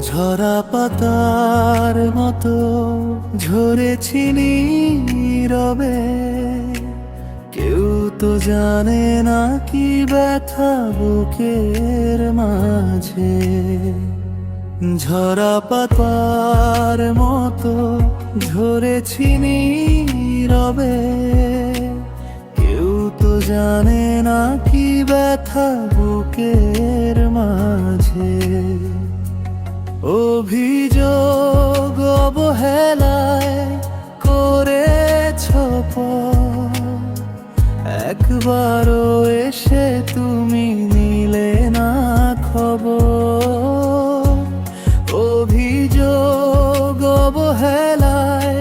ঝরা পাতার মতো ঝরেছি নীরবে, কেউ তো জানে না কি ব্যথা বুকের মাঝে। ঝরা পাতার মতো ঝরেছি নীরবে, কেউ তো জানে না কি ব্যথা বুকের মাঝে। অভিযোগ অবহেলায় করেছ পর, একবারও এসে তুমি নিলে না খবর। অভিযোগ অবহেলায়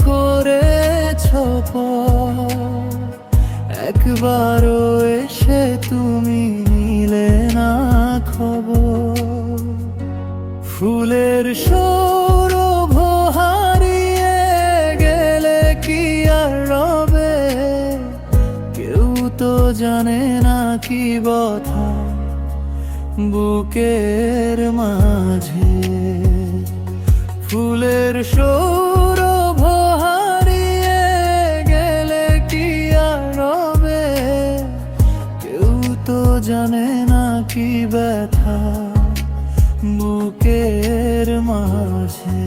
করেছ পর, একবারও এসে তুমি নিলে না খবর। ফুলের সৌরভ হারিয়ে গেলে কি আর রবে, কেউ তো জানে না কি ব্যথা বুকের মাঝে। ফুলের সৌরভ হারিয়ে গেলে কি আর রবে, কেউ তো জানে না কি ব্যথা বুকের মাঝে।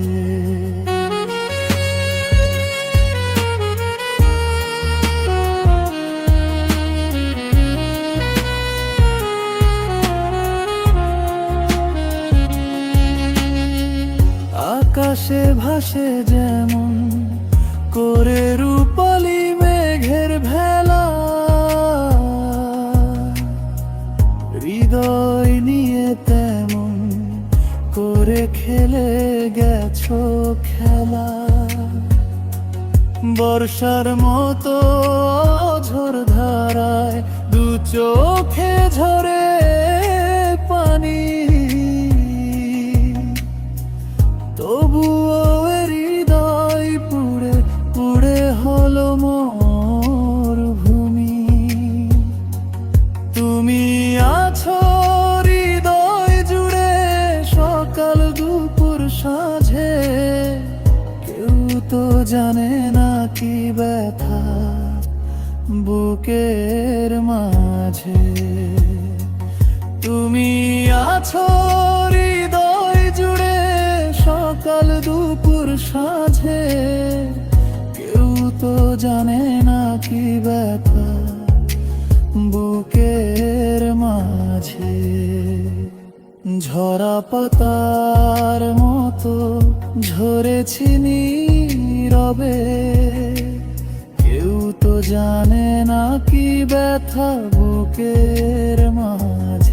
আকাশে ভাসে যেমন করে রূপালি মেঘের ভেলা, হৃদয় নিয়ে তেমন করে খেলে গেছো খেলা। বর্ষার মতো ঝড় ধারায় দু চোখে ঝরে পানি, তবুও হৃদয় পুড়ে পুড়ে হলো মরুভূমি। তুমি আছো হৃদয় জুড়ে সকাল দুপুর সাঁঝে, কেউ তো জানে না কি ব্যথা বুকের মাঝে। তুমি আছো হৃদয় জুড়ে সকাল দুপুর সাঁঝে, কেউ তো জানে না কি ব্যথা বুকের মাঝে। ঝরা পাতার মতো ঝরেছি নীরবে, কেউ তো জানে না কি ব্যথা বুকের মাঝে।